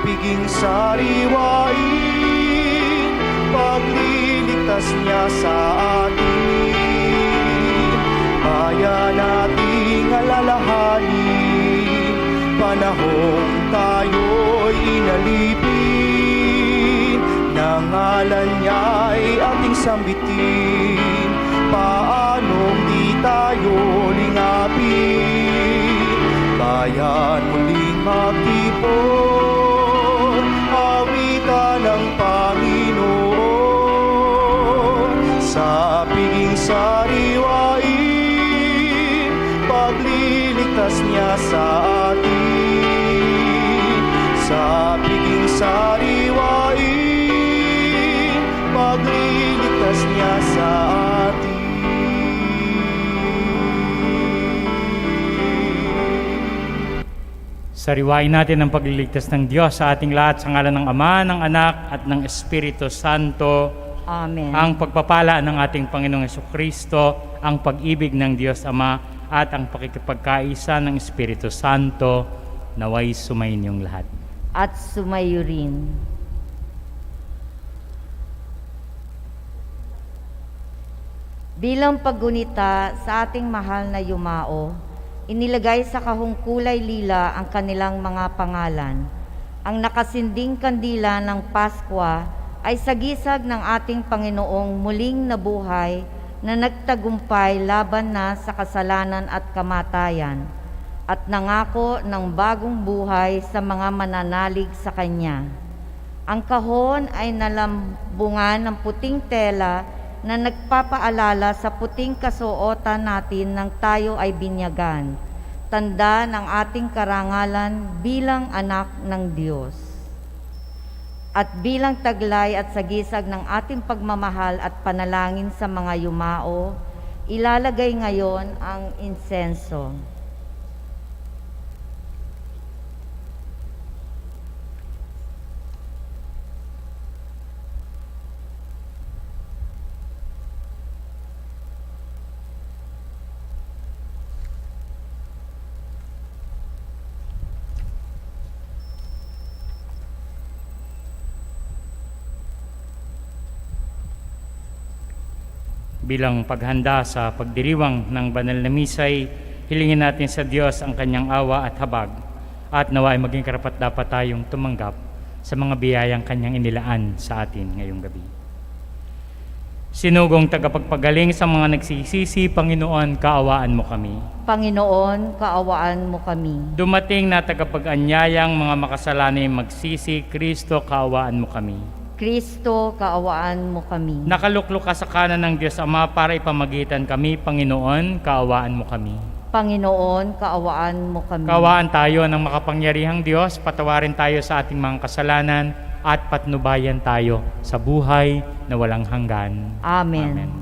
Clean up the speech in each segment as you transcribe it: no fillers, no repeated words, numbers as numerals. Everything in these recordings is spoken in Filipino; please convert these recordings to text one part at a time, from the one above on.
piging sariwain, pagliligtas niya sa atin. Kaya nating alalahanin, panahong tayo'y inalipin, ng ngalan niya'y ating sambitin, paanong di tayo lingapin. Bayan muling magtipon, awitan ng Panginoon, sa piging sariwain, pagliligtas niya sa atin. Sa piging sariwain, pagliligtas niya sa atin. Sariwain natin ang pagliligtas ng Diyos sa ating lahat sa ngalan ng Ama, ng Anak, at ng Espiritu Santo. Amen. Ang pagpapala ng ating Panginoong Jesucristo, ang pag-ibig ng Diyos Ama, at ang pakikipagkaisa ng Espiritu Santo, naway sumayin yung lahat. At sumayo rin. Bilang paggunita sa ating mahal na yumao, inilagay sa kahong kulay lila ang kanilang mga pangalan. Ang nakasinding kandila ng Paskwa ay sagisag ng ating Panginoong muling nabuhay na nagtagumpay laban na sa kasalanan at kamatayan at nangako ng bagong buhay sa mga mananalig sa Kanya. Ang kahon ay nalambungan ng puting tela na nagpapaalala sa puting kasuotan natin nang tayo ay binyagan, tanda ng ating karangalan bilang anak ng Diyos. At bilang taglay at sagisag ng ating pagmamahal at panalangin sa mga yumao, ilalagay ngayon ang insenso. Bilang paghanda sa pagdiriwang ng banal na misay, hilingin natin sa Diyos ang Kanyang awa at habag, at nawa ay maging karapat-dapat tayong tumanggap sa mga biyayang Kanyang inilaan sa atin ngayong gabi. Sinugong tagapagpagaling sa mga nagsisisi, Panginoon, kaawaan mo kami. Panginoon, kaawaan mo kami. Dumating na tagapag-anyayang mga makasalanay magsisi, Kristo, kaawaan mo kami. Kristo, kaawaan mo kami. Nakaluklok ka sa kanan ng Diyos Ama para ipamagitan kami, Panginoon, kaawaan mo kami. Panginoon, kaawaan mo kami. Kaawaan tayo ng makapangyarihang Diyos, patawarin tayo sa ating mga kasalanan, at patnubayan tayo sa buhay na walang hanggan. Amen. Amen.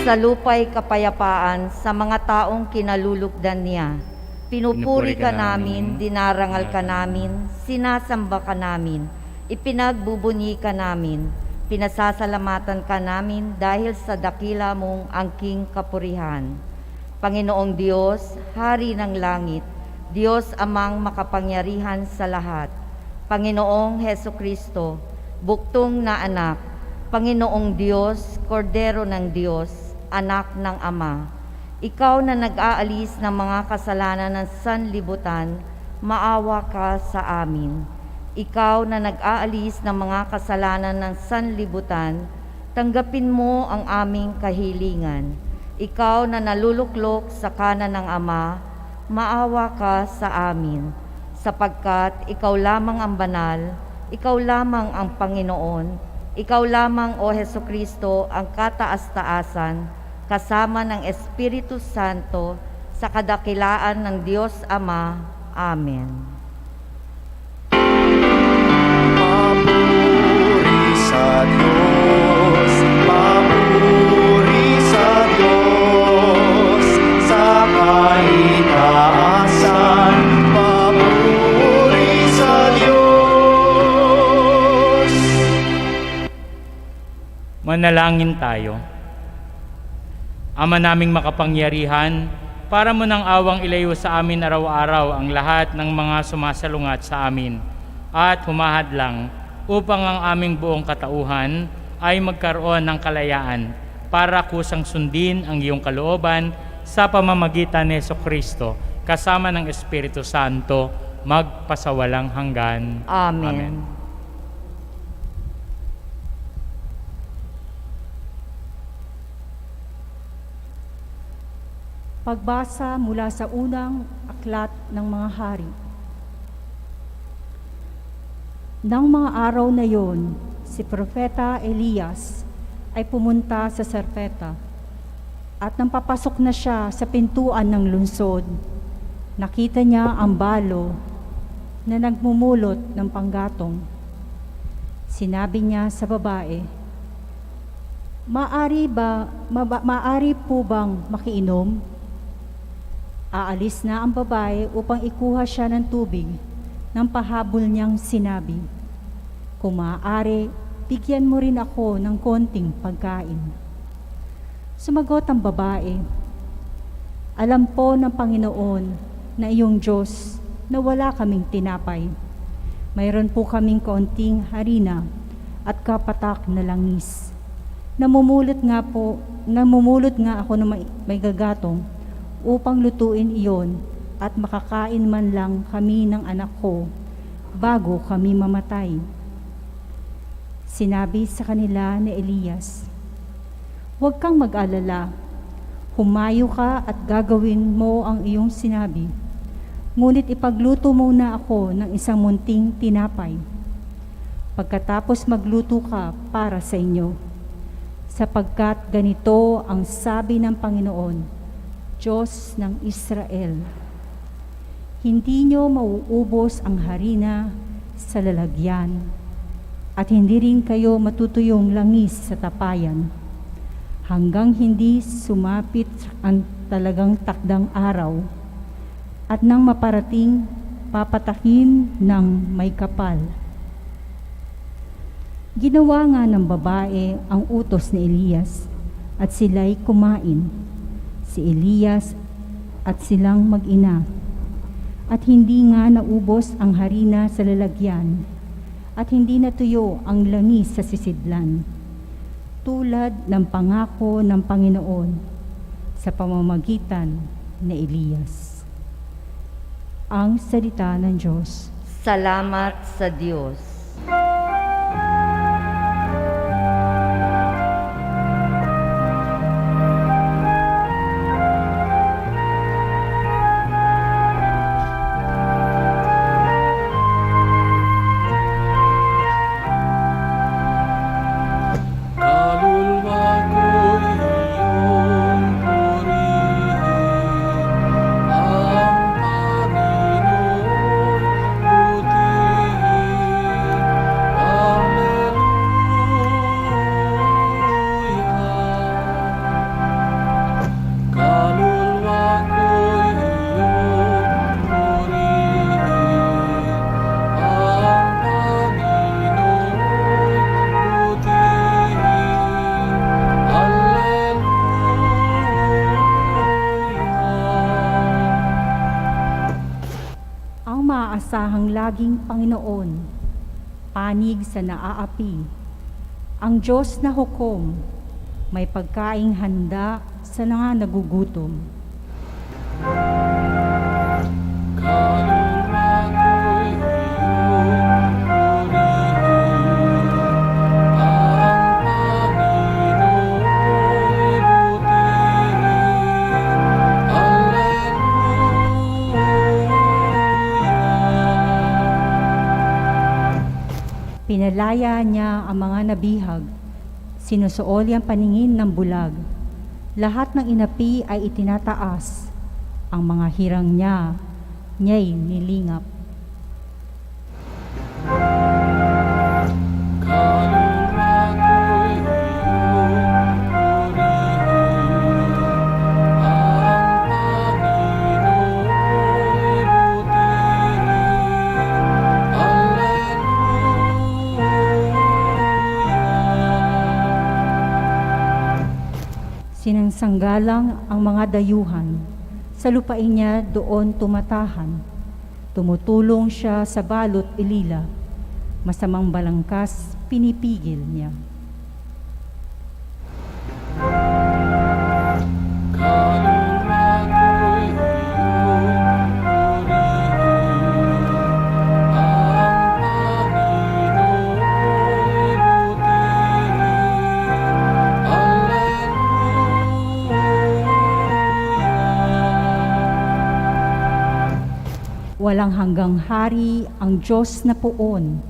Sa lupa'y kapayapaan sa mga taong kinalulugdan niya. Pinupuri ka namin, dinarangal ka namin, sinasamba ka namin, ipinagbubunyi ka namin, pinasasalamatan ka namin dahil sa dakila mong angking kapurihan. Panginoong Diyos, Hari ng langit, Diyos amang makapangyarihan sa lahat, Panginoong Hesukristo, buktong na anak, Panginoong Diyos, Kordero ng Diyos, anak ng Ama, ikaw na nag-aalis ng mga kasalanan ng sanlibutan, maawa ka sa amin. Ikaw na nag-aalis ng mga kasalanan ng sanlibutan, tanggapin mo ang aming kahilingan. Ikaw na naluluklok sa kanan ng Ama, maawa ka sa amin, sapagkat ikaw lamang ang banal, ikaw lamang ang Panginoon, Ikaw lamang, O Hesukristo, ang kataas-taasan, kasama ng Espiritu Santo, sa kadakilaan ng Diyos Ama. Amen. Papuri sa Diyos, papuri sa Diyos, sa kaitaasan, papuri sa Diyos. Manalangin tayo. Ama naming makapangyarihan, para mo ng awang ilayo sa amin araw-araw ang lahat ng mga sumasalungat sa amin at humahadlang upang ang aming buong katauhan ay magkaroon ng kalayaan para kusang sundin ang iyong kalooban sa pamamagitan ni Jesucristo kasama ng Espiritu Santo magpasawalang hanggan. Amen. Pagbasa mula sa unang aklat ng mga hari. Nang mga araw na yon, si Propeta Elias ay pumunta sa Sarepta. At nang papasok na siya sa pintuan ng lungsod, nakita niya ang balo na nagmumulot ng panggatong. Sinabi niya sa babae, Maari po bang makiinom? Aalis na ang babae upang ikuha siya ng tubig nang pahabol niyang sinabi, Kung maaari, bigyan mo rin ako ng konting pagkain. Sumagot ang babae, Alam po ng Panginoon na iyong Diyos na wala kaming tinapay. Mayroon po kaming kaunting harina at kapatak na langis. Namumulot nga ako ng may gagatong upang lutuin iyon at makakain man lang kami ng anak ko bago kami mamatay. Sinabi sa kanila ni Elias, Huwag kang mag-alala, humayo ka at gagawin mo ang iyong sinabi. Ngunit ipagluto muna ako ng isang munting tinapay. Pagkatapos magluto ka para sa inyo, sapagkat ganito ang sabi ng Panginoon, Diyos ng Israel, hindi nyo mauubos ang harina sa lalagyan at hindi rin kayo matutuyong langis sa tapayan hanggang hindi sumapit ang talagang takdang araw at nang maparating papatakin ng may kapal. Ginawa nga ng babae ang utos ni Elias at sila'y kumain, si Elias at silang mag-ina. At hindi nga naubos ang harina sa lalagyan at hindi natuyo ang langis sa sisidlan, tulad ng pangako ng Panginoon sa pamamagitan ni Elias. Ang salita ng Diyos. Salamat sa Diyos. Kaluluwa ko'y iyong purihin, ang Panginoon butihin. Alleluia. Kaluluwa ko'y iyong purihin, ang Panginoon butihin. Alleluia. Ang maaasahang laging Panginoon, panig sa naaapi, ang Diyos na hukom, may pagkaing handa sa mga nagugutom. Kaluluwa ko'y iyong purihin, ang Panginoon butihin. Alleluia. Pinalaya niya ang ang mga nabihag, sinusuoli ang paningin ng bulag. Lahat ng inapi ay itinataas, ang mga hirang niya'y nilingap. Kaluluwa ko'y iyong purihin. Ang Panginoo'y butihin. Alleluia. Sinangsanggalang ang mga dayuhan, sa lupain niya doon tumatahan. Tumutulong siya sa balot ilila, masamang balangkas pinipigil niya. Kaluluwa ko'y iyong purihin. Ang Panginoo'y butihin. Alleluia. Walang hanggang hari ang Diyos na poon,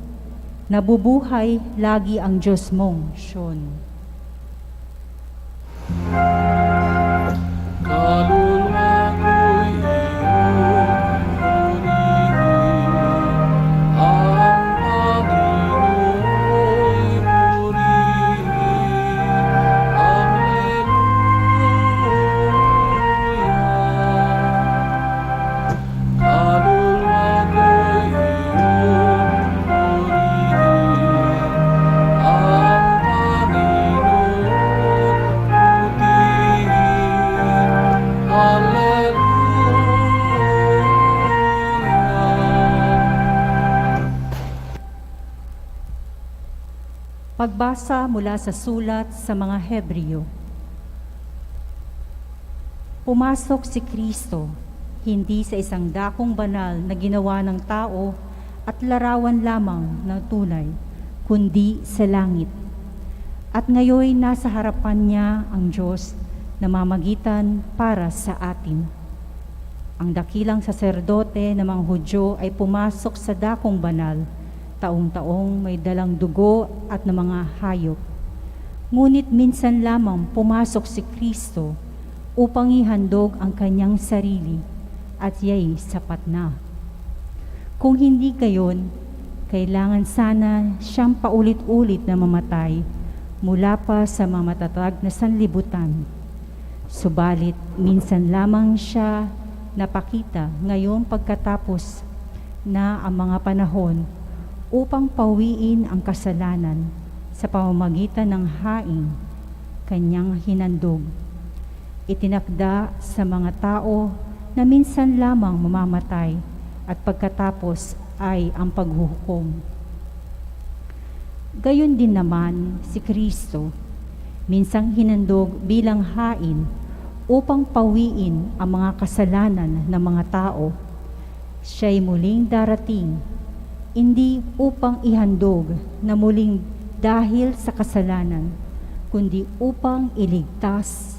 nabubuhay lagi ang Diyos mong Siyon. Kaluluwa ko'y iyong purihin. Ang Panginoo'y purihin. Alleluia. Kaluluwa ko'y iyong purihin. Ang Panginoon putihin. Alleluia. Pagbasa mula sa sulat sa mga Hebreo. Pumasok si Kristo, hindi sa isang dakong banal na ginawa ng tao at larawan lamang ng tunay, kundi sa langit. At ngayon nasa harapan niya ang Diyos na mamagitan para sa atin. Ang dakilang saserdote ng mga Hudyo ay pumasok sa dakong banal, taong-taong may dalang dugo at ng mga hayop. Ngunit minsan lamang pumasok si Kristo upang ihandog ang kanyang sarili at ya'y sapat na. Kung hindi gayon, kailangan sana siyang paulit-ulit na mamatay mula pa sa mga matatag na sanlibutan. Subalit, minsan lamang siya napakita ngayong pagkatapos na ang mga panahon upang pawiin ang kasalanan sa pamamagitan ng haing kanyang hinandog. Itinakda sa mga tao na minsan lamang mamamatay at pagkatapos ay ang paghuhukom. Gayon din naman si Kristo, minsang hinandog bilang hain upang pawiin ang mga kasalanan ng mga tao. Siya'y muling darating, hindi upang ihandog na muling dahil sa kasalanan, kundi upang iligtas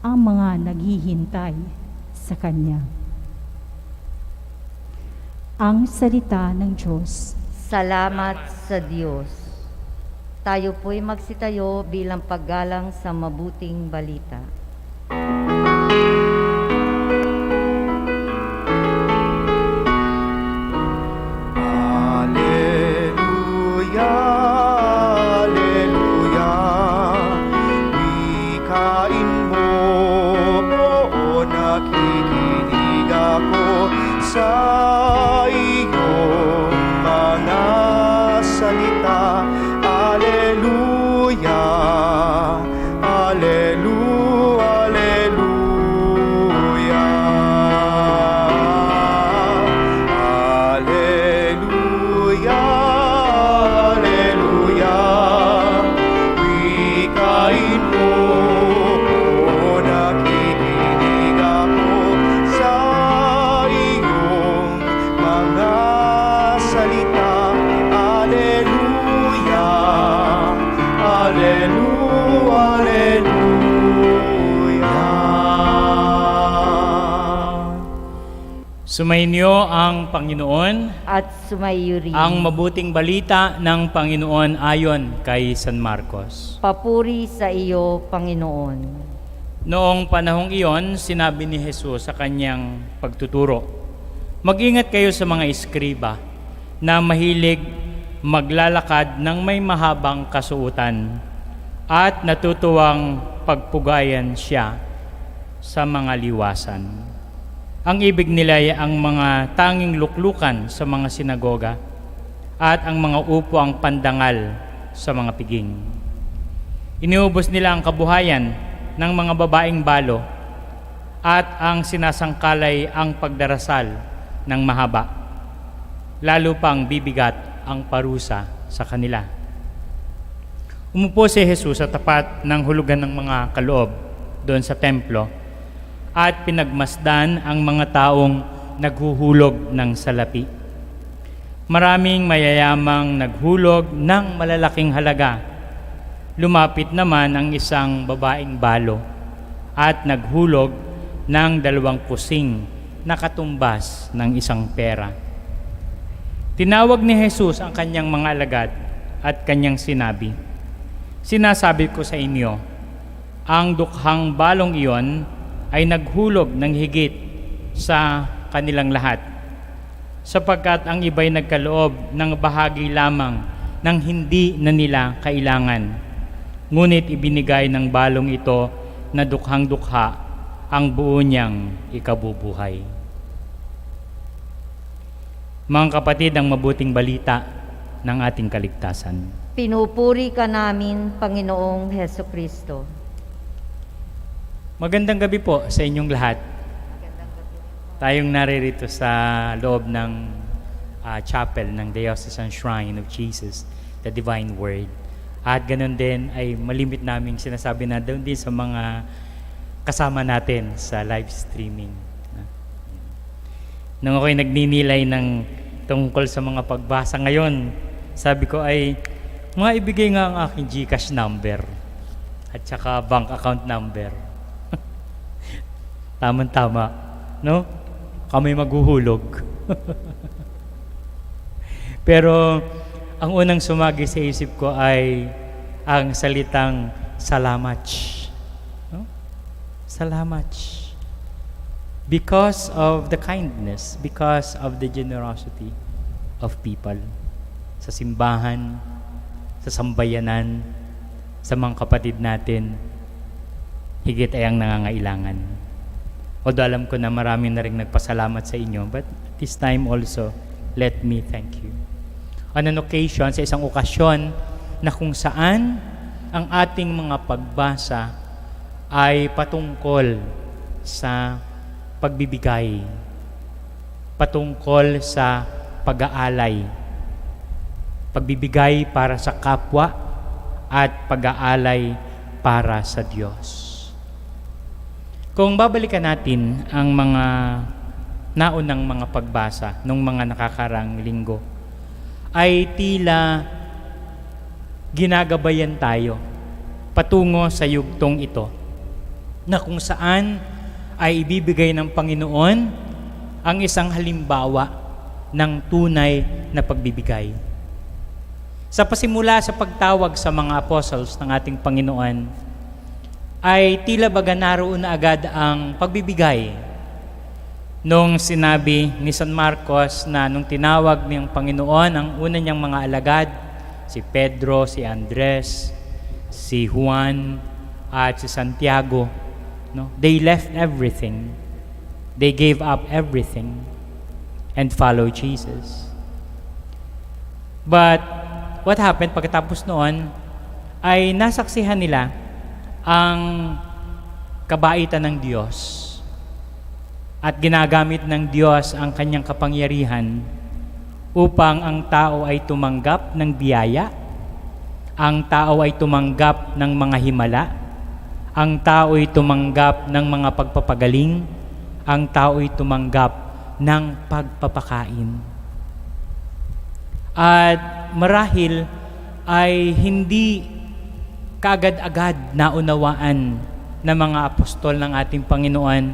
ang mga naghihintay sa Kanya. Ang salita ng Diyos. Salamat sa Diyos. Tayo po'y magsitayo bilang paggalang sa mabuting balita. Alleluia, alleluia. Wikain mo, oo, nakikinig ako sa iyong mga salita. Alleluia, alleluia, alleluia. Alleluia, alleluia. Wikain mo, o nakikinig ako sa iyong mga salita. Alleluia, alleluia, alleluia. Sumainyo ang Panginoon, at sumaiyo rin. ang mabuting balita ng Panginoon ayon kay San Marcos. Papuri sa iyo, Panginoon. Noong panahong iyon, sinabi ni Jesus sa kanyang pagtuturo, "Mag-ingat kayo sa mga eskriba na mahilig maglalakad ng may mahabang kasuotan at natutuwang pagpugayan siya sa mga liwasan. Ang ibig nila ay ang mga tanging luklukan sa mga sinagoga at ang mga upo ang pandangal sa mga piging. Iniubos nila ang kabuhayan ng mga babaeng balo at ang sinasangkalay ang pagdarasal ng mahaba. Lalo pang bibigat ang parusa sa kanila." Umupo si Jesus sa tapat ng hulugan ng mga kaloob doon sa templo at pinagmasdan ang mga taong naghuhulog ng salapi. Maraming mayayamang naghulog ng malalaking halaga. Lumapit naman ang isang babaeng balo at naghulog ng 2 pusing na katumbas ng isang pera. Tinawag ni Jesus ang kanyang mga alagad at kanyang sinabi, "Sinasabi ko sa inyo, ang dukhang balong iyon ay naghulog ng higit sa kanilang lahat, sapagkat ang iba'y nagkaloob ng bahagi lamang ng hindi na nila kailangan. Ngunit ibinigay ng balong ito na dukhang-dukha ang buo niyang ikabubuhay." Mga kapatid, ang mabuting balita ng ating kaligtasan. Pinupuri ka namin, Panginoong Hesukristo. Magandang gabi po sa inyong lahat. Tayong naririto sa loob ng chapel ng Diocesan Shrine of Jesus, the Divine Word. At ganun din ay malimit naming sinasabi na doon din sa mga kasama natin sa live streaming. Nung ako'y nagninilay ng tungkol sa mga pagbasa ngayon, sabi ko ay, ibigay nga ang aking GCash number at saka bank account number. Tama-tama, no? Kami maghuhulog. Pero ang unang sumagi sa isip ko ay ang salitang salamat. No? Salamat. Because of the kindness, because of the generosity of people. Sa simbahan, sa sambayanan, sa mga kapatid natin, higit ay ang nangangailangan. Although alam ko na marami na rin nagpasalamat sa inyo, but this time also, let me thank you. On an occasion, sa isang okasyon na kung saan ang ating mga pagbasa ay patungkol sa pagbibigay, patungkol sa pag-aalay, pagbibigay para sa kapwa at pag-aalay para sa Diyos. Kung babalikan natin ang mga naunang mga pagbasa nung mga nakakarang linggo, ay tila ginagabayan tayo patungo sa yugtong ito, na kung saan ay ibibigay ng Panginoon ang isang halimbawa ng tunay na pagbibigay. Sa pasimula sa pagtawag sa mga apostles ng ating Panginoon, ay tila baga naroon na agad ang pagbibigay. Nung sinabi ni San Marcos na nung tinawag niyang Panginoon ang una niyang mga alagad, si Pedro, si Andres, si Juan, at si Santiago, no? They left everything. They gave up everything and followed Jesus. But what happened pagkatapos noon ay nasaksihan nila ang kabaitan ng Diyos at ginagamit ng Diyos ang kanyang kapangyarihan upang ang tao ay tumanggap ng biyaya, ang tao ay tumanggap ng mga himala, ang tao ay tumanggap ng mga pagpapagaling, ang tao ay tumanggap ng pagpapakain. At marahil ay hindi kaagad-agad naunawaan ng mga apostol ng ating Panginoon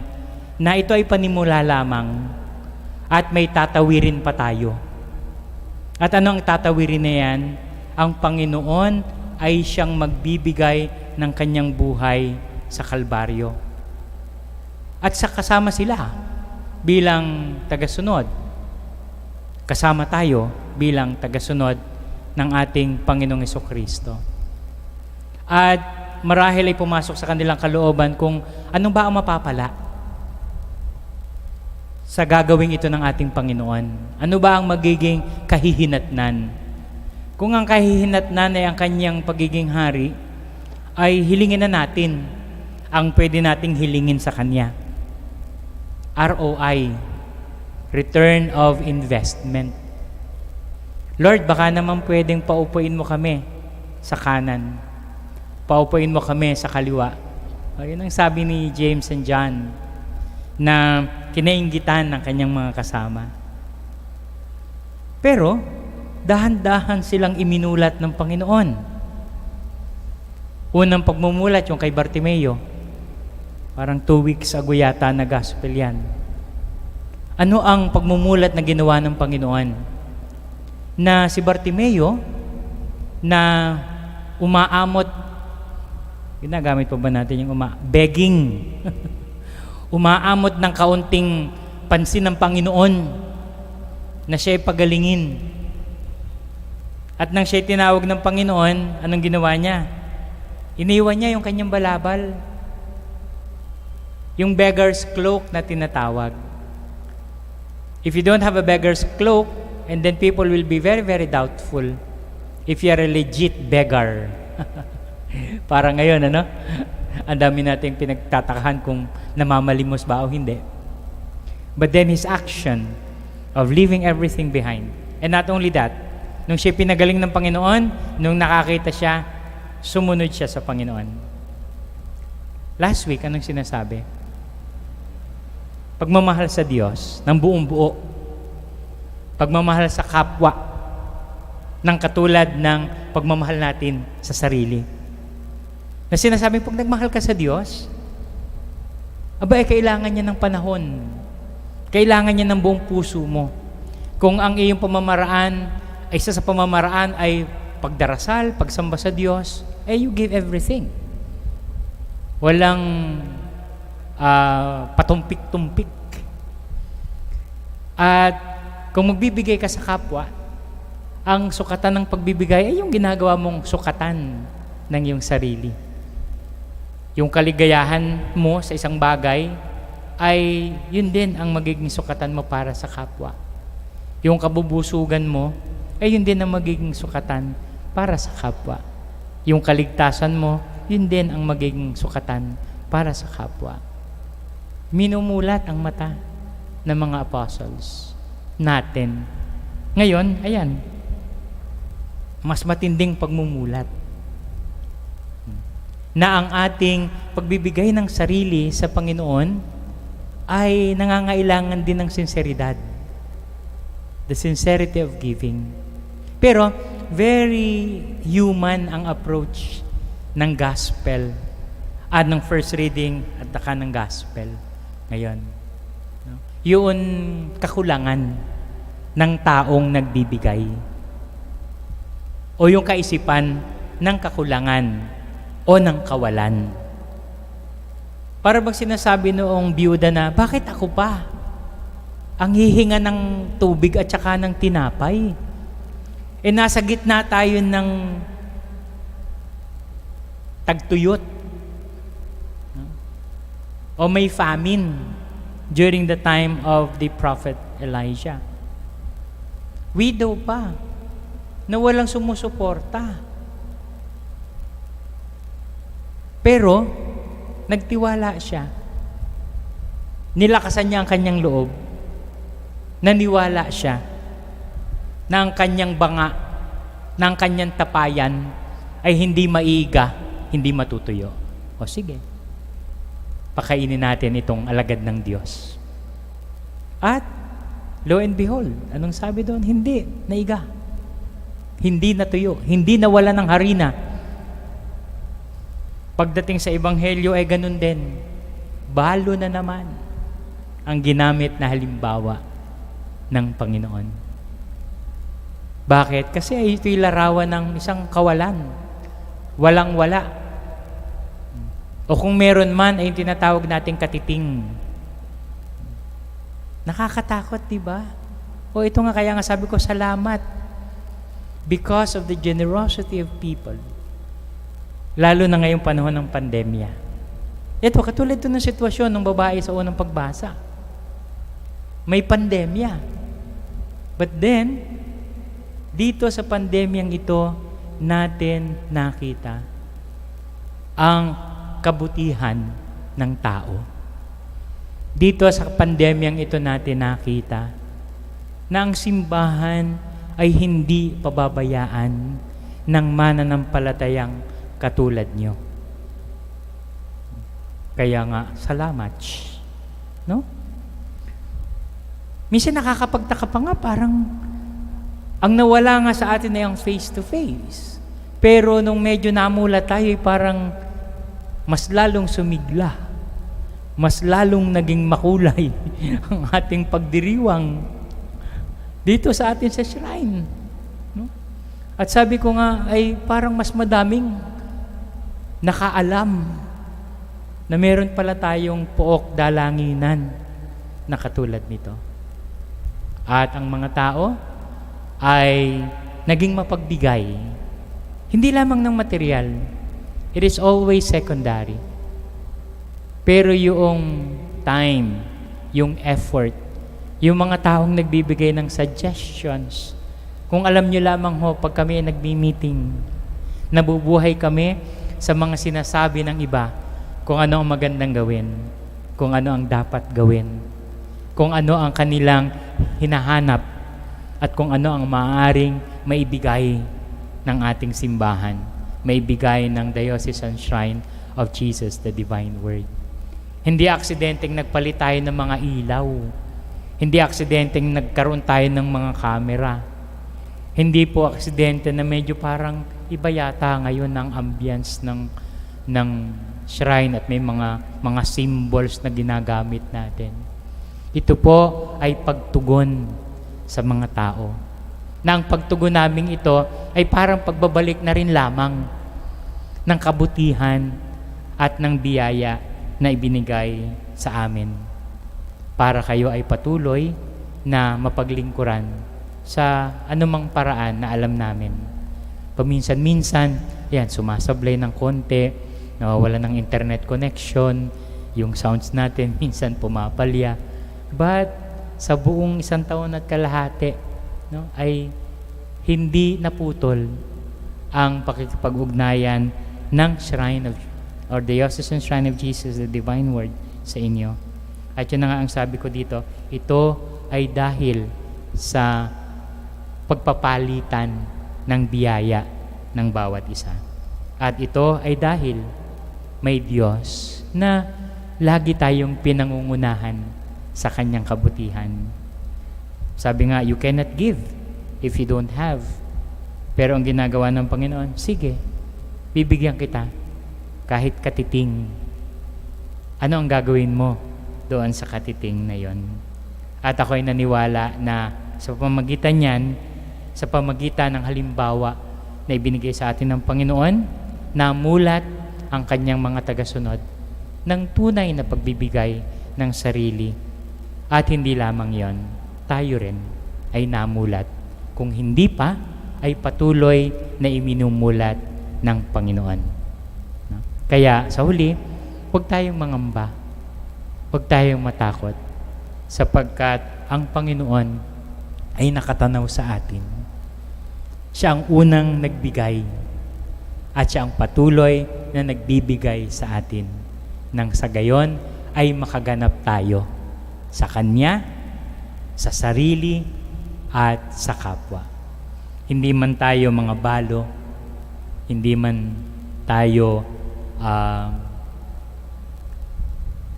na ito ay panimula lamang. At may tatawirin pa tayo. At ano ang tatawirin na yan? Ang Panginoon ay siyang magbibigay ng kanyang buhay sa Kalbaryo. At sa kasama sila bilang tagasunod. Kasama tayo bilang tagasunod ng ating Panginoong Hesukristo. At marahil ay pumasok sa kanilang kalooban kung ano ba ang mapapala sa gagawing ito ng ating Panginoon. Ano ba ang magiging kahihinatnan? Kung ang kahihinatnan ay ang kanyang pagiging hari, ay hilingin na natin ang pwede nating hilingin sa Kanya. ROI, Return of Investment. Lord, baka naman pwedeng paupuin mo kami sa kanan. Paupuin mo kami sa kaliwa. Yun ang sabi ni James and John na kinainggitan ng kanyang mga kasama. Pero, dahan-dahan silang iminulat ng Panginoon. Unang pagmumulat yung kay Bartimeo. Parang 2 weeks ago yata na gospel yan. Ano ang pagmumulat na ginawa ng Panginoon? Na si Bartimeo na umaamot, ginagamit pa ba natin yung begging? Umaamot ng kaunting pansin ng Panginoon na siya'y pagalingin. At nang siya'y tinawag ng Panginoon, anong ginawa niya? Iniwan niya yung kanyang balabal. Yung beggar's cloak na tinatawag. If you don't have a beggar's cloak, and then people will be very, very doubtful if you are a legit beggar. Parang ngayon, ano? Ang dami nating pinagtatakahan kung namamalimos ba o hindi. But then his action of leaving everything behind. And not only that, nung siya pinagaling ng Panginoon, nung nakakita siya, sumunod siya sa Panginoon. Last week, anong sinasabi? Pagmamahal sa Diyos ng buong buo. Pagmamahal sa kapwa ng katulad ng pagmamahal natin sa sarili. Na sinasabing pag nagmahal ka sa Diyos, kailangan niya ng panahon. Kailangan niya ng buong puso mo. Kung ang iyong pamamaraan, isa sa pamamaraan ay pagdarasal, pagsamba sa Diyos, you give everything. Walang patumpik-tumpik. At kung magbibigay ka sa kapwa, ang sukatan ng pagbibigay ay yung ginagawa mong sukatan ng iyong sarili. Yung kaligayahan mo sa isang bagay ay yun din ang magiging sukatan mo para sa kapwa. Yung kabubusugan mo ay yun din ang magiging sukatan para sa kapwa. Yung kaligtasan mo, yun din ang magiging sukatan para sa kapwa. Minumulat ang mata ng mga apostles natin. Ngayon, ayan, mas matinding pagmumulat na ang ating pagbibigay ng sarili sa Panginoon ay nangangailangan din ng sinseridad. The sincerity of giving. Pero, very human ang approach ng gospel at ng first reading at saka ng gospel ngayon. Yun kakulangan ng taong nagbibigay. O yung kaisipan ng kakulangan o ng kawalan. Para bang sinasabi noong biyuda na, bakit ako pa? Ang hihinga ng tubig at saka ng tinapay. Nasa gitna tayo ng tagtuyot. O may famine during the time of the prophet Elijah. Widow pa, na walang sumusuporta. Pero, nagtiwala siya. Nilakasan niya ang kanyang loob. Naniwala siya na ang kanyang banga, na ang kanyang tapayan ay hindi maiga, hindi matutuyo. O sige, pakainin natin itong alagad ng Diyos. At, lo and behold, anong sabi doon? Hindi naiga. Hindi natuyo. Hindi nawala ng harina. Pagdating sa Ebanghelyo ay ganun din. Balo na naman ang ginamit na halimbawa ng Panginoon. Bakit? Kasi ito'y larawan ng isang kawalan. Walang-wala. O kung meron man, ay tinatawag nating katiting. Nakakatakot, di ba? O ito nga, kaya nga sabi ko, salamat. Because of the generosity of people. Lalo na ngayong panahon ng pandemya. Ito, katulad ito ng sitwasyon ng babae sa unang pagbasa. May pandemya. But then, dito sa pandemyang ito, natin nakita ang kabutihan ng tao. Dito sa pandemyang ito natin nakita na ang simbahan ay hindi pababayaan ng mananampalatayang katulad nyo. Kaya nga, salamat. No? Minsan nakakapagtaka pa nga, parang ang nawala nga sa atin ay ang face-to-face. Pero nung medyo namula tayo, parang mas lalong sumigla. Mas lalong naging makulay ang ating pagdiriwang dito sa atin sa shrine. No? At sabi ko nga, ay parang mas madaming nakaalam na meron pala tayong pook dalanginan na katulad nito. At ang mga tao ay naging mapagbigay. Hindi lamang ng material. It is always secondary. Pero yung time, yung effort, yung mga taong nagbibigay ng suggestions, kung alam nyo lamang ho, pag kami ay nagbi-meeting, nabubuhay kami sa mga sinasabi ng iba, kung ano ang magandang gawin, kung ano ang dapat gawin, kung ano ang kanilang hinahanap, at kung ano ang maaaring maibigay ng ating simbahan, maibigay ng Diocesan Shrine of Jesus, the Divine Word. Hindi aksidenteng nagpalit tayo ng mga ilaw. Hindi aksidenteng nagkaroon tayo ng mga camera. Hindi po aksidente na medyo parang iba yata ngayon ang ambience ng shrine at may mga symbols na ginagamit natin. Ito po ay pagtugon sa mga tao. Na ang pagtugon namin ito ay parang pagbabalik na rin lamang ng kabutihan at ng biyaya na ibinigay sa amin para kayo ay patuloy na mapaglingkuran sa anumang paraan na alam namin. Paminsan-minsan, yan, sumasablay ng konti, nawawala ng internet connection, yung sounds natin minsan pumapalya. But sa buong 1 taon at kalahati, no, ay hindi naputol ang pakikipag-ugnayan ng Shrine of or Diocesan Shrine of Jesus, the Divine Word sa inyo. At yun na nga ang sabi ko dito, ito ay dahil sa pagpapalitan ng biyaya ng bawat isa. At ito ay dahil may Diyos na lagi tayong pinangungunahan sa kanyang kabutihan. Sabi nga, you cannot give if you don't have. Pero ang ginagawa ng Panginoon, sige, bibigyan kita kahit katiting. Ano ang gagawin mo doon sa katiting na yon? At ako ay naniwala na sa pamagitan niyan, sa pamagitan ng halimbawa na ibinigay sa atin ng Panginoon, namulat ang kanyang mga tagasunod ng tunay na pagbibigay ng sarili. At hindi lamang yon, tayo rin ay namulat. Kung hindi pa, ay patuloy na iminumulat ng Panginoon. Kaya sa huli, huwag tayong mangamba, huwag tayong matakot, sapagkat ang Panginoon ay nakatanaw sa atin. Siya ang unang nagbigay at siya ang patuloy na nagbibigay sa atin. Nang sa gayon ay makaganap tayo sa Kanya, sa sarili, at sa kapwa. Hindi man tayo mga balo, hindi man tayo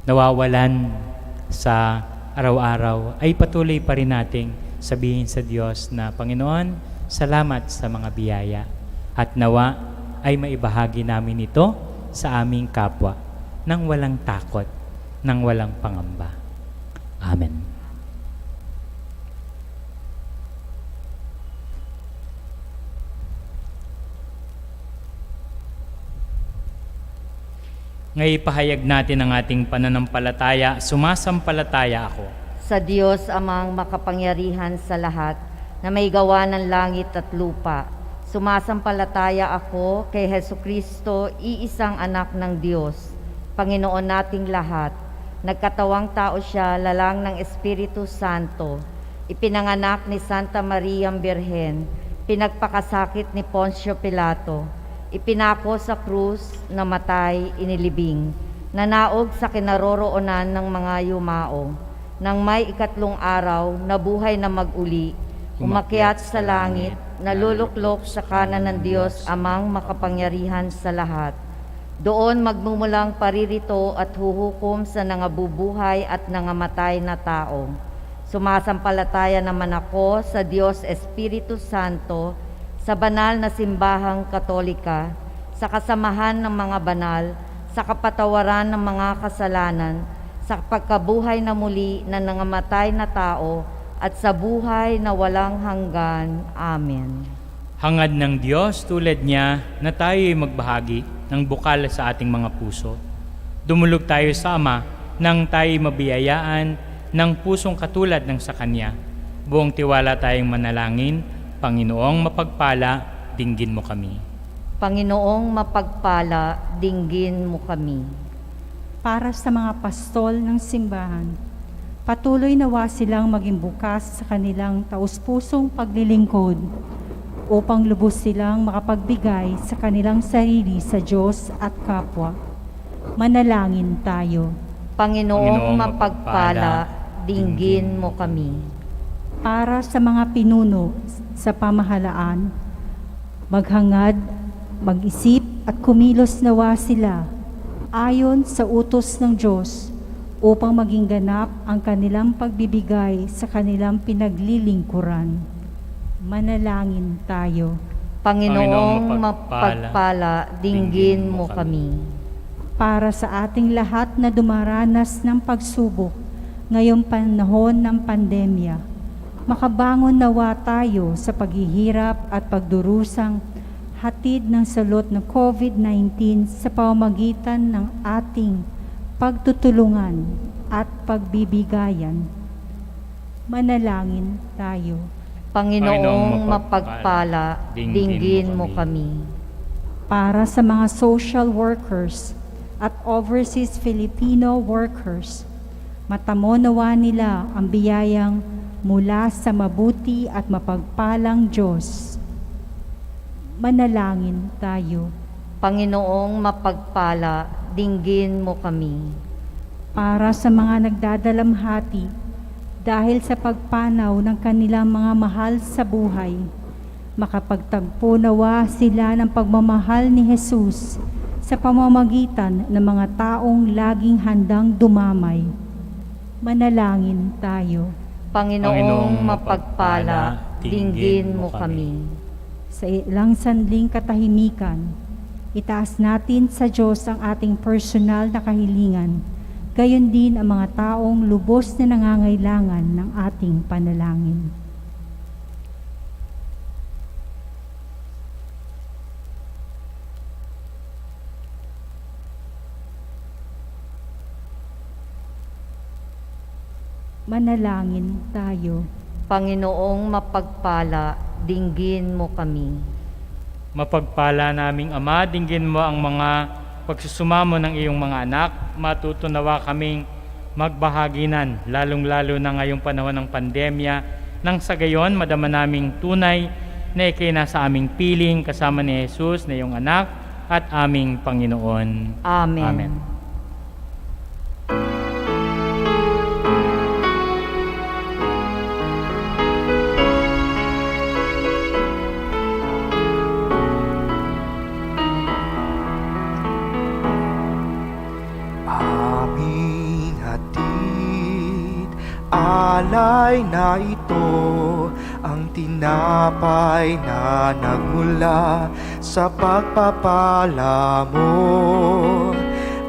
nawawalan sa araw-araw, ay patuloy pa rin nating sabihin sa Diyos na, Panginoon, salamat sa mga biyaya at nawa ay maibahagi namin ito sa aming kapwa nang walang takot, nang walang pangamba. Amen. Ngayon ipahayag natin ang ating pananampalataya. Sumasampalataya ako Sa Diyos amang makapangyarihan sa lahat, na may gawa ng langit at lupa. Sumasampalataya ako kay Hesukristo, iisang anak ng Diyos, Panginoon nating lahat. Nagkatawang tao siya, lalang ng Espiritu Santo. Ipinanganak ni Santa Maria Birhen, pinagpakasakit ni Poncio Pilato. Ipinako sa krus, namatay, inilibing, nanaog sa kinaroroonan ng mga yumao. Nang may ikatlong araw, nabuhay na mag-uli, umakyat sa langit, naluluklok sa kanan ng Diyos amang makapangyarihan sa lahat. Doon magmumulang paririto at huhukom sa nangabubuhay at nangamatay na tao. Sumasampalataya naman ako sa Diyos Espiritu Santo, sa banal na simbahang katolika, sa kasamahan ng mga banal, sa kapatawaran ng mga kasalanan, sa pagkabuhay na muli na nangamatay na tao, at sa buhay na walang hanggan. Amen. Hangad ng Diyos tulad niya na tayo'y magbahagi ng bukal sa ating mga puso. Dumulog tayo sa Ama nang tayo'y mabiyayaan ng pusong katulad ng sa Kanya. Buong tiwala tayong manalangin. Panginoong mapagpala, dinggin mo kami. Panginoong mapagpala, dinggin mo kami. Para sa mga pastol ng simbahan, patuloy nawa silang maging bukas sa kanilang taus-pusong paglilingkod upang lubos silang makapagbigay sa kanilang sarili sa Diyos at kapwa. Manalangin tayo. Panginoong mapagpala, dinggin mo kami. Para sa mga pinuno sa pamahalaan, maghangad, mag-isip at kumilos nawa sila ayon sa utos ng Diyos upang maging ganap ang kanilang pagbibigay sa kanilang pinaglilingkuran. Manalangin tayo. Panginoong mapagpala, dinggin mo kami. Para sa ating lahat na dumaranas ng pagsubok ngayong panahon ng pandemya, makabangon nawa tayo sa paghihirap at pagdurusang hatid ng salot ng COVID-19 sa pamamagitan ng ating pagtutulungan at pagbibigayan. Manalangin tayo. Panginoong mapagpala, dinggin mo kami. Para sa mga social workers at overseas Filipino workers, matamo nawa nila ang biyayang mula sa mabuti at mapagpalang Diyos. Manalangin tayo. Panginoong mapagpala, dinggin mo kami. Para sa mga nagdadalamhati dahil sa pagpanaw ng kanilang mga mahal sa buhay, makapagtagpo nawa sila ng pagmamahal ni Jesus sa pamamagitan ng mga taong laging handang dumamay. Manalangin tayo. Panginoong mapagpala, dinggin mo kami. Sa ilang sandling katahimikan, itaas natin sa Diyos ang ating personal na kahilingan, gayon din ang mga taong lubos na nangangailangan ng ating panalangin. Manalangin tayo. Panginoong mapagpala, dinggin mo kami. Mapagpala naming Ama, dinggin mo ang mga pagsusumamo ng iyong mga anak. Matutunawa kaming magbahaginan, lalong-lalo na ngayong panahon ng pandemya, nang sa gayon madama naming tunay na ikay nasa aming piling kasama ni Jesus na iyong anak at aming Panginoon. Amen. Amen. Aming hatid, alay na ito, ang tinapay na nagmula sa pagpapala mo.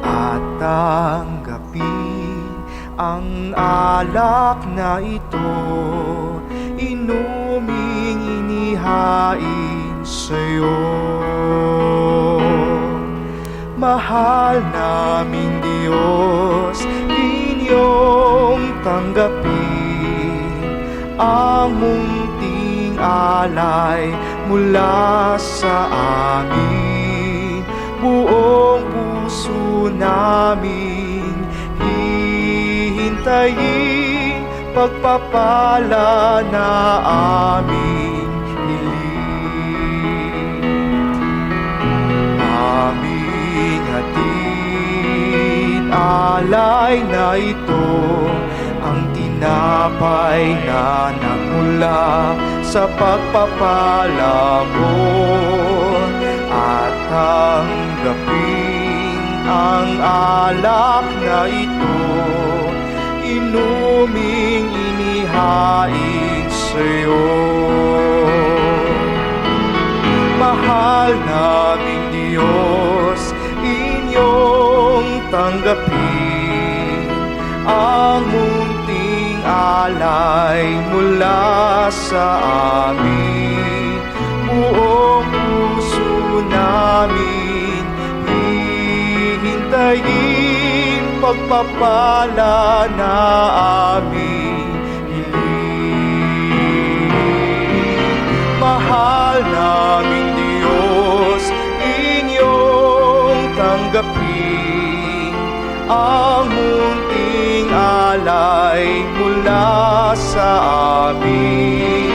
At tanggapin ang alak na ito, inuming inihain sa'yo. Mahal naming Diyos, inyong tanggapin ang munting alay mula sa amin. Buong puso namin hihintayin pagpapala na aming hiling. Aming hatid alay na ito, ang tinapay na nagmula sa pagpapala mo, at tanggapin ang alak na ito, inuming inihain sa'yo. Mahal naming Diyos, inyong tanggapin ang munting alay mula sa amin. Buong puso namin hihintayin pagpapala na aming hiling. Mahal naming Diyos, inyong tanggapin ang munting alay mula sa amin.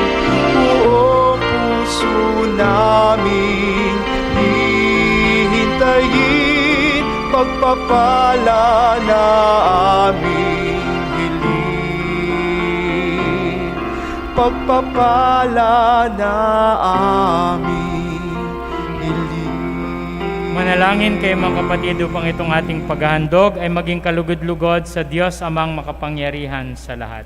Buong puso namin hihintayin pagpapala na aming hiling. Pagpapala na aming hiling. Manalangin kayo mga kapatid upang itong ating paghahandog ay maging kalugod-lugod sa Diyos amang makapangyarihan sa lahat.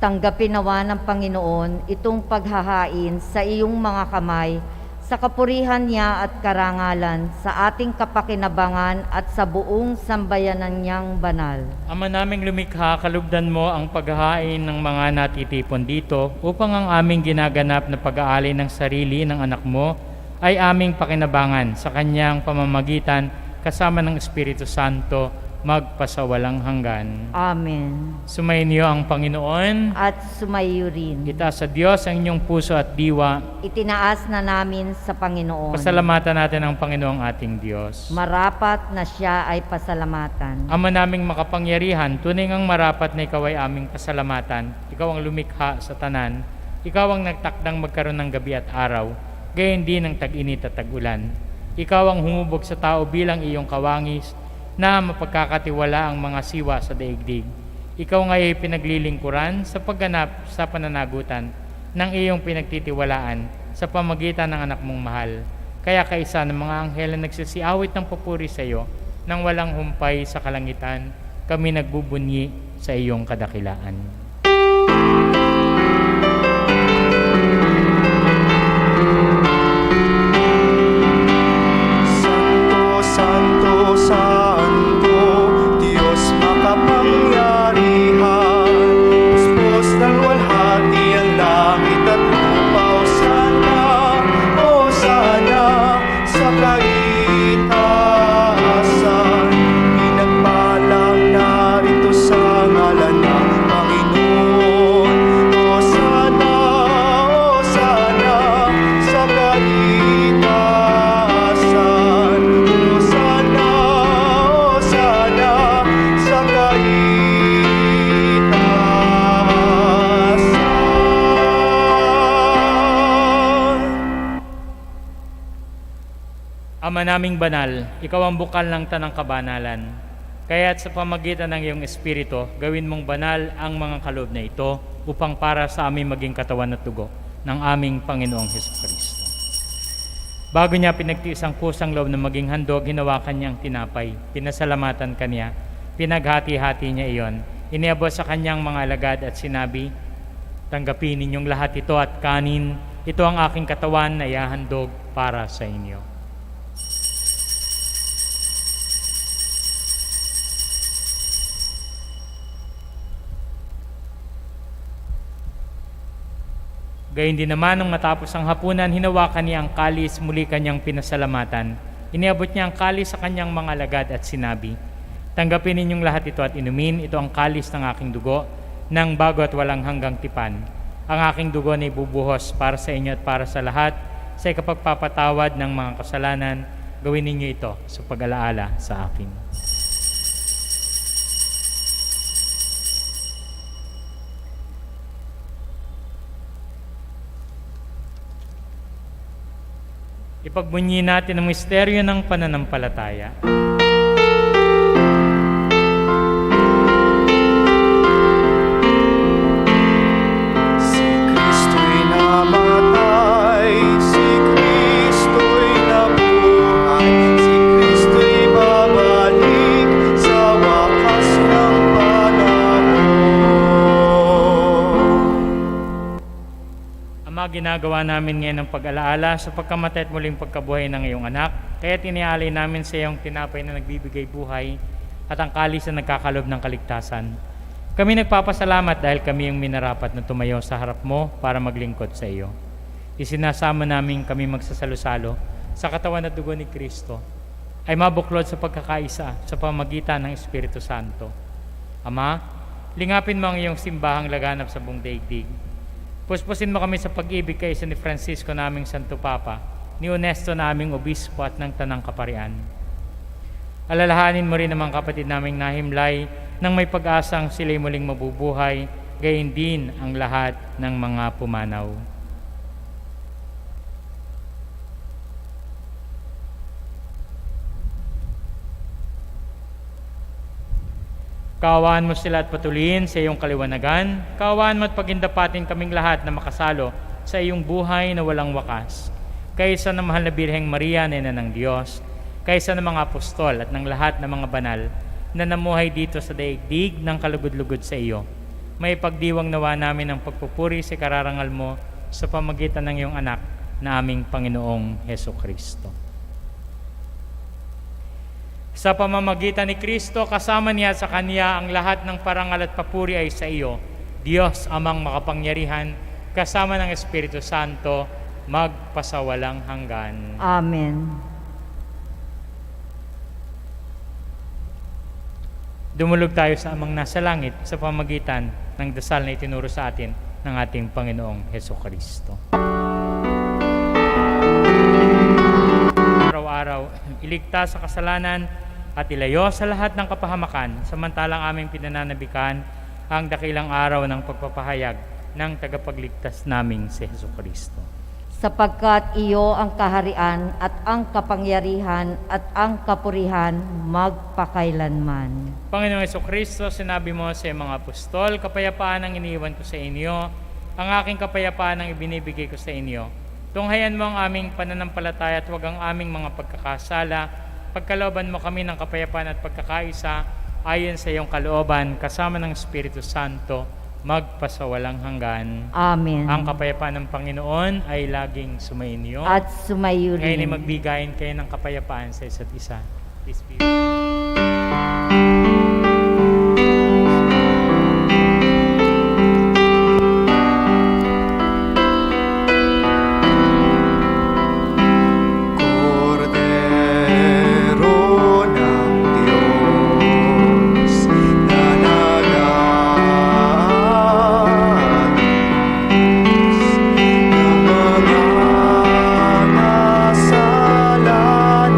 Tanggapin nawa ng Panginoon itong paghahain sa iyong mga kamay, sa kapurihan niya at karangalan, sa ating kapakinabangan at sa buong sambayanan niyang banal. Ama naming lumikha, kalugdan mo ang paghahain ng mga natitipon dito upang ang aming ginaganap na pag-aali ng sarili ng anak mo ay aming pakinabangan sa kanyang pamamagitan kasama ng Espiritu Santo magpasawalang hanggan. Amen. Sumainyo ang Panginoon. At sumayo rin. Itaas sa Diyos ang inyong puso at diwa. Itinaas na namin sa Panginoon. Pasalamatan natin ang Panginoong ating Diyos. Marapat na siya ay pasalamatan. Ama naming makapangyarihan, tunay ngang marapat na ikaw ay aming pasalamatan. Ikaw ang lumikha sa tanan. Ikaw ang nagtakdang magkaroon ng gabi at araw, gayon din ng tag-init at tag-ulan. Ikaw ang humubog sa tao bilang iyong kawangis, na mapagkakatiwala ang mga siwa sa daigdig. Ikaw ngay pinaglilingkuran sa pagganap sa pananagutan ng iyong pinagtitiwalaan sa pamagitan ng anak mong mahal. Kaya kaisa ng mga anghel na nagsisiawit ng papuri sa iyo, nang walang humpay sa kalangitan, kami nagbubunyi sa iyong kadakilaan. Santo, Santo, Diyos makapangyarihan, puspos ng walhati ang langit at lupa. Hosana sa kaitaasan, pinagpalang narito sa ngalan ng Panginoon. Hosana, Hosana sa kaitaasan. Hosana, Hosana sa kaitaasan. Ama naming banal, ikaw ang bukal ng tanang kabanalan. Kaya't sa pamagitan ng iyong Espiritu, gawin mong banal ang mga kaloob na ito upang para sa aming maging katawan at dugo ng aming Panginoong Hesukristo. Bago niya pinagtiis ang kusang loob na maging handog, hinawakan niya ang tinapay, pinasalamatan kanya, pinaghati-hati niya iyon, iniabot sa kanyang mga alagad at sinabi, "Tanggapin ninyong lahat ito at kanin, ito ang aking katawan na ihahandog para sa inyo." Gayun din naman nung matapos ang hapunan, hinawakan niya ang kalis, muli kanyang pinasalamatan. iniabot niya ang kalis sa kanyang mga alagad at sinabi, "Tanggapin ninyong lahat ito at inumin, ito ang kalis ng aking dugo, ng bago at walang hanggang tipan. Ang aking dugo na ibubuhos para sa inyo at para sa lahat, sa ikapagpapatawad ng mga kasalanan. Gawin ninyo ito sa pag-alaala sa akin." Ipagbunyi natin ang misteryo ng pananampalataya. Si Kristo'y namatay, si Kristo'y nabuhay, si Kristo'y babalik sa wakas ng panahon. Ama, ginagawa namin ngayon ang pag-alaala sa pagkamatay at muling pagkabuhay ng iyong anak. Kaya tinialay namin sa iyong tinapay na nagbibigay buhay at ang kalis na nagkakalob ng kaligtasan. Kami nagpapasalamat dahil kami yung minarapat na tumayo sa harap mo para maglingkod sa iyo. Isinasama namin kami magsasalo-salo sa katawan at dugo ni Kristo ay mabuklod sa pagkakaisa sa pamagitan ng Espiritu Santo. Ama, lingapin mo ang iyong simbahang laganap sa buong daigdig. Puspusin mo kami sa pag-ibig kay ni Francisco naming Santo Papa, ni Ernesto naming Obispo at ng Tanang Kaparian. Alalahanin mo rin ang mga kapatid naming nahimlay nang may pag-asang sila'y muling mabubuhay, gayon din ang lahat ng mga pumanaw. Kaawaan mo sila at patuloyin sa iyong kaliwanagan. Kaawaan mo at pagindapatin kaming lahat na makasalo sa iyong buhay na walang wakas. Kaysa ng mahal na Birheng Maria, na ina ng Diyos, kaysa ng mga apostol at ng lahat ng mga banal na namuhay dito sa daigdig ng kalugod-lugod sa iyo. May pagdiwang nawa namin ang pagpupuri sa kararangal mo sa pamagitan ng iyong anak na aming Panginoong Hesukristo. Sa pamamagitan ni Kristo, kasama niya sa Kanya ang lahat ng parangal at papuri ay sa iyo, Diyos amang makapangyarihan, kasama ng Espiritu Santo, magpasawalang hanggan. Amen. Dumulog tayo sa amang nasa langit sa pamamagitan ng dasal na itinuro sa atin ng ating Panginoong Hesukristo. Araw-araw, iligtas sa kasalanan at ilayo sa lahat ng kapahamakan, samantalang aming pinananabikan ang dakilang araw ng pagpapahayag ng tagapagligtas naming si Hesukristo. Sapagkat iyo ang kaharian at ang kapangyarihan at ang kapurihan magpakailanman. Panginoong Hesukristo, sinabi mo sa mga apostol, kapayapaan ang iniwan ko sa inyo, ang aking kapayapaan ang ibinibigay ko sa inyo. Tunghayan mo ang aming pananampalataya at huwag ang aming mga pagkakasala. Pagkalooban mo kami ng kapayapaan at pagkakaisa ayon sa iyong kalooban kasama ng Espiritu Santo magpasawalang hanggan. Amen. Ang kapayapaan ng Panginoon ay laging sumainyo. At sumayo Ngayon ay rin. magbigayin kayo ng kapayapaan sa isa't isa. Please be Kordero ng Diyos na nag-aalis ng mga kasalanan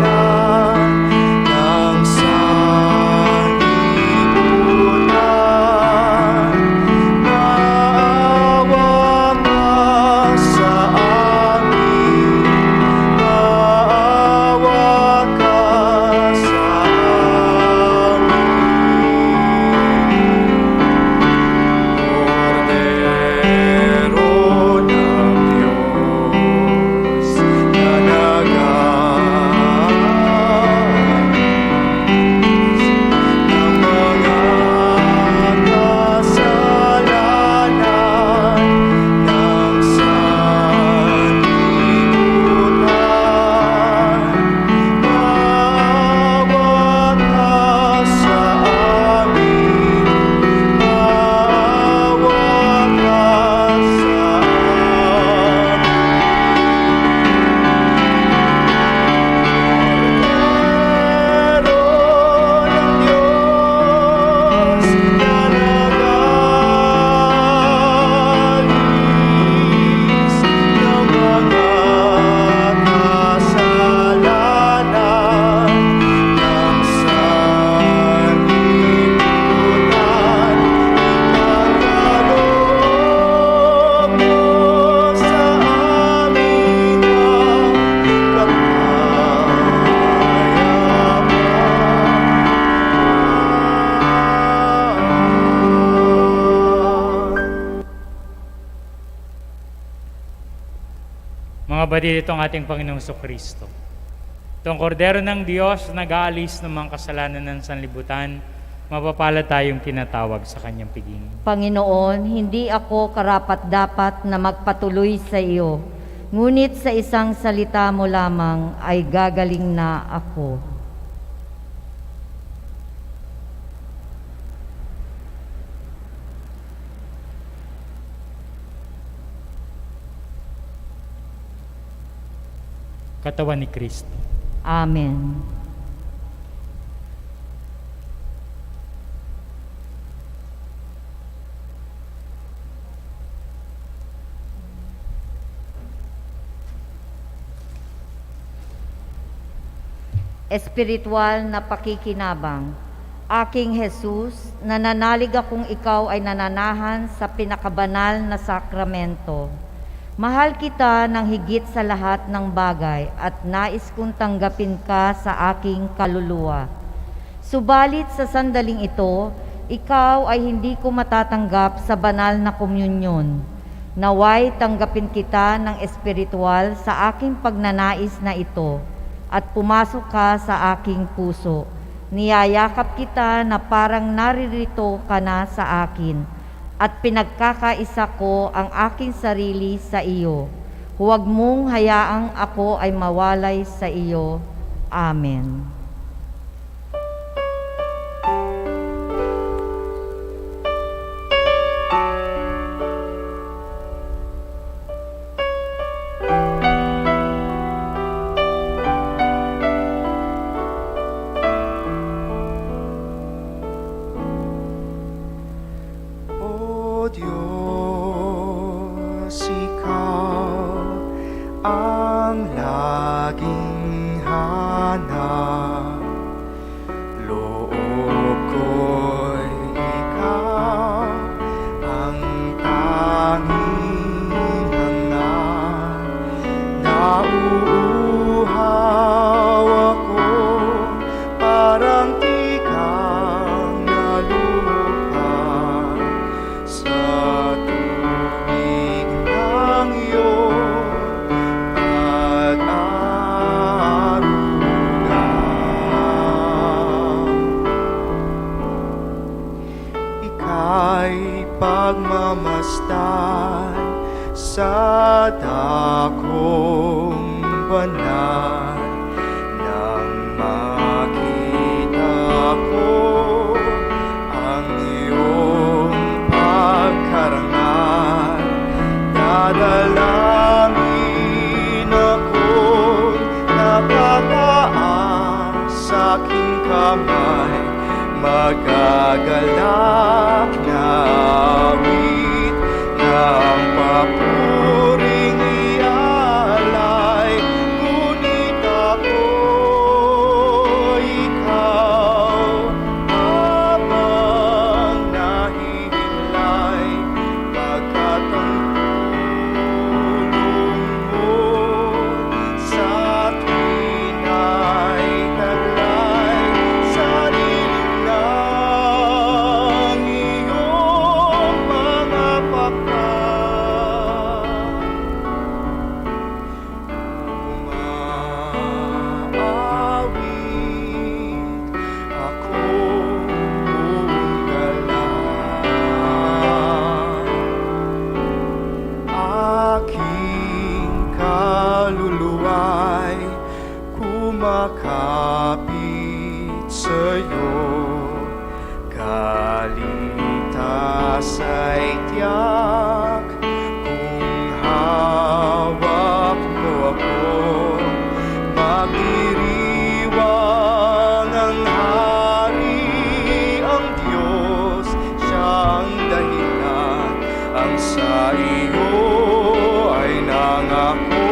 ng Mga batid, itong ating Panginoong Kristo. Itong kordero ng Diyos na nag-aalis ng mga kasalanan ng sanlibutan, mapapalad tayong tinatawag sa kanyang piging. Panginoon, hindi ako karapat-dapat na magpatuloy sa iyo, ngunit sa isang salita mo lamang ay gagaling na ako. Katawan ni Kristo. Amen. Espiritual na pakikinabang. Aking Jesus, nananalig akong ikaw ay nananahan sa pinakabanal na sakramento. Mahal kita ng higit sa lahat ng bagay at nais kong tanggapin ka sa aking kaluluwa. Subalit sa sandaling ito, ikaw ay hindi ko matatanggap sa banal na komunyon. Naway tanggapin kita ng espiritual sa aking pagnanais na ito at pumasok ka sa aking puso. Niyayakap kita na parang naririto ka na sa akin at pinagkakaisa ko ang aking sarili sa iyo. Huwag mong hayaang ako ay mawalay sa iyo. Amen. O Diyos, ikaw ang laging hanap. Loob ko'y ikaw ang tanging hanap. Nauuhaw ako parang tikang na lupa sa tubig ng iyong pag-aaruga. Ika'y pagmamasdan sa dakong banal. Nang makita ko ang iyong pagkarangal, dadalangin ako'y nakataas sa aking kamay, magagalak na awit ng papuring ialay. Ngunit ako, ikaw, habang nahihimlay, pagkat ang tulong mo sa tuwina'y taglay, sariling ng iyong mga pakpak. Umaawit akong buong galang. Aking kaluluwa'y kumakapit sa'yo. Kaligtas ay tiyak kung hawak mo ako. Magdiriwang ang hari, ang Diyos, siyang dahilan. Ang sa iyo ay nangako,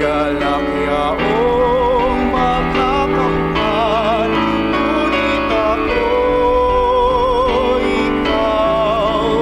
galak yaong makakamtan. Ngunit ako, ikaw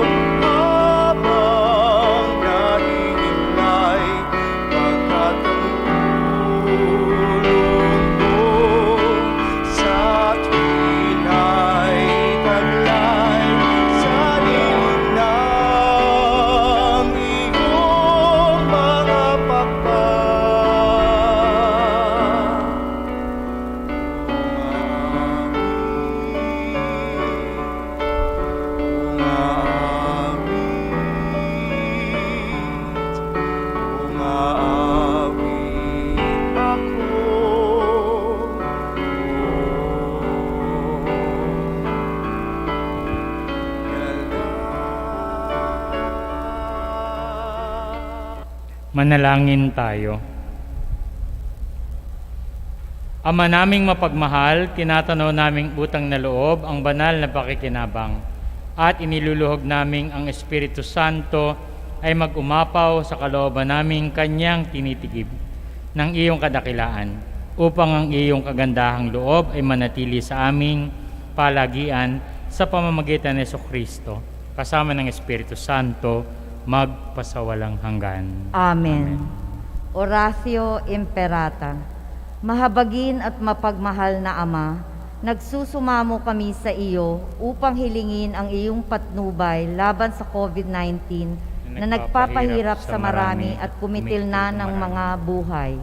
Manalangin tayo. Ama naming mapagmahal, tinatanaw naming utang na loob ang banal na pakikinabang at iniluluhog naming ang Espiritu Santo ay mag-umapaw sa kalooban naming kanyang tinitigib ng iyong kadakilaan upang ang iyong kagandahang loob ay manatili sa aming palagian sa pamamagitan ni Jesucristo kasama ng Espiritu Santo magpasawalang hanggan. Amen. Oratio Imperata. Mahabagin at mapagmahal na Ama, nagsusumamo kami sa iyo upang hilingin ang iyong patnubay laban sa COVID-19 na nagpapahirap sa marami at kumitil na ng mga buhay.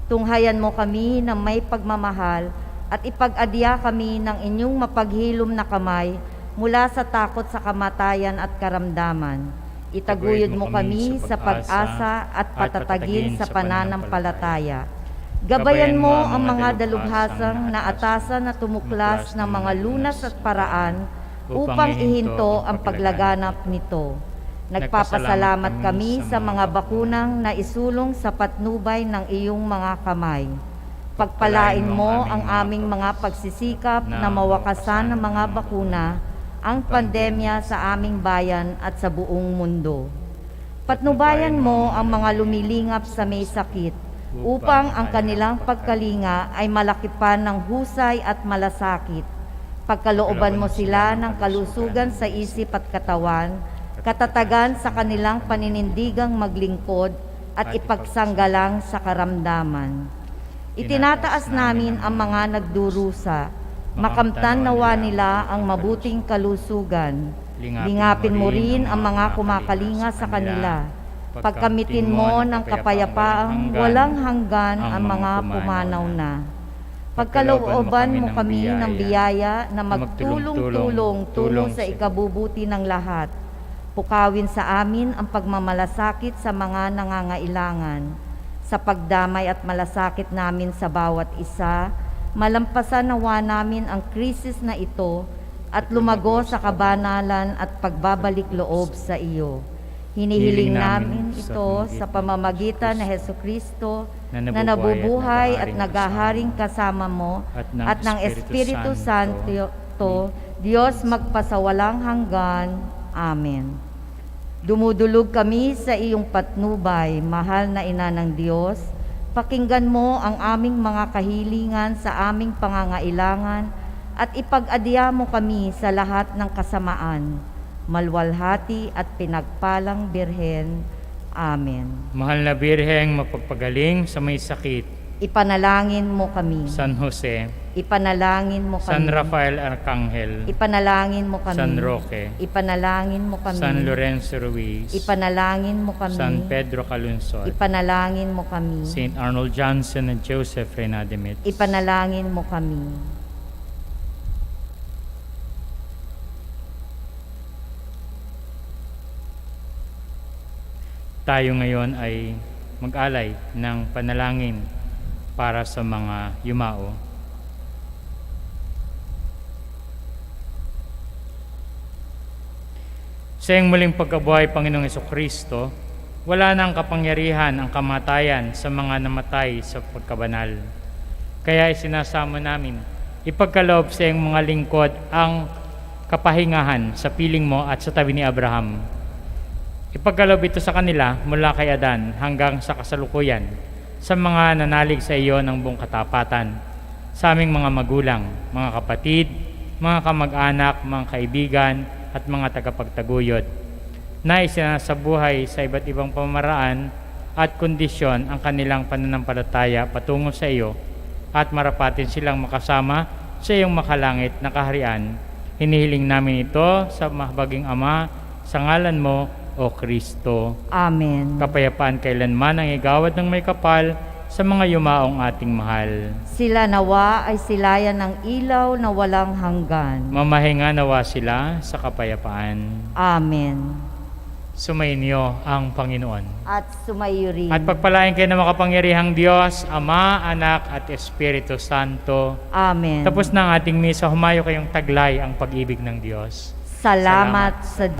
Tunghayan mo kami na may pagmamahal at ipag-adya kami ng inyong mapaghilom na kamay mula sa takot sa kamatayan at karamdaman. Itaguyod mo kami sa pag-asa at patatagin sa pananampalataya. Gabayan mo ang mga dalubhasang na atasan na tumuklas ng mga lunas at paraan upang ihinto ang paglaganap nito. Nagpapasalamat kami sa mga bakunang na isulong sa patnubay ng iyong mga kamay. Pagpalain mo ang aming mga pagsisikap na mawakasan ng mga bakuna ang pandemya sa aming bayan at sa buong mundo. Patnubayan mo ang mga lumilingap sa may sakit upang ang kanilang pagkalinga ay malakipan ng husay at malasakit. Pagkalooban mo sila ng kalusugan sa isip at katawan, katatagan sa kanilang paninindigang maglingkod at ipagsanggalang sa karamdaman. Itinataas namin ang mga nagdurusa, makamtan nawa nila ang mabuting kalusugan. Lingapin mo rin ang mga kumakalinga sa kanila. Pagkamitin mo ng kapayapaang walang hanggan ang mga pumanaw na. Pagkalooban mo kami ng biyaya na magtulong-tulong sa ikabubuti ng lahat. Pukawin sa amin ang pagmamalasakit sa mga nangangailangan. Sa pagdamay at malasakit namin sa bawat isa, malampasan nawa namin ang krisis na ito at lumago sa kabanalan at pagbabalik loob sa iyo. Hinihiling namin ito sa pamamagitan ng Jesucristo na nabubuhay at naghaharing kasama mo at ng Espiritu Santo, Diyos magpasawalang hanggan. Amen. Dumudulog kami sa iyong patnubay, mahal na Ina ng Diyos. Pakinggan mo ang aming mga kahilingan sa aming pangangailangan at ipag-adya mo kami sa lahat ng kasamaan. Malwalhati at pinagpalang Birhen. Amen. Mahal na Birheng mapagpagaling sa may sakit, Ipanalangin mo kami. San Jose, Ipanalangin mo kami. San Rafael Arcangel, Ipanalangin mo kami. San Roque, Ipanalangin mo kami. San Lorenzo Ruiz, Ipanalangin mo kami. San Pedro Calungsod, Ipanalangin mo kami. Saint Arnold Johnson and Joseph Reynademit, Ipanalangin mo kami. tayo ngayon ay mag-alay ng panalangin para sa mga yumao. Sa iyong muling pagkabuhay, Panginoong Jesucristo, wala nang kapangyarihan ang kamatayan sa mga namatay sa pagkabanal. Kaya isinasamo namin, ipagkaloob sa iyong mga lingkod ang kapahingahan sa piling mo at sa tabi ni Abraham. Ipagkaloob ito sa kanila mula kay Adan hanggang sa kasalukuyan, sa mga nanalig sa iyo ng buong katapatan, sa aming mga magulang, mga kapatid, mga kamag-anak, mga kaibigan, at mga tagapagtaguyod, na isinasabuhay sa iba't ibang pamaraan at kondisyon ang kanilang pananampalataya patungo sa iyo, at marapatin silang makasama sa iyong makalangit na kaharian. Hinihiling namin ito sa mahabaging Ama, sa ngalan mo, O Kristo. Amen. Kapayapaan kailanman ang igawad ng may kapal sa mga yumaong ating mahal. Sila nawa ay silayan ng ilaw na walang hanggan. Mamahinga nawa sila sa kapayapaan. Amen. Sumainyo ang Panginoon. At sumayo rin. At pagpalain kayo ng makapangyarihang Diyos, Ama, Anak, at Espiritu Santo. Amen. Tapos na ang ating misa, humayo kayong taglay ang pag-ibig ng Diyos. Salamat sa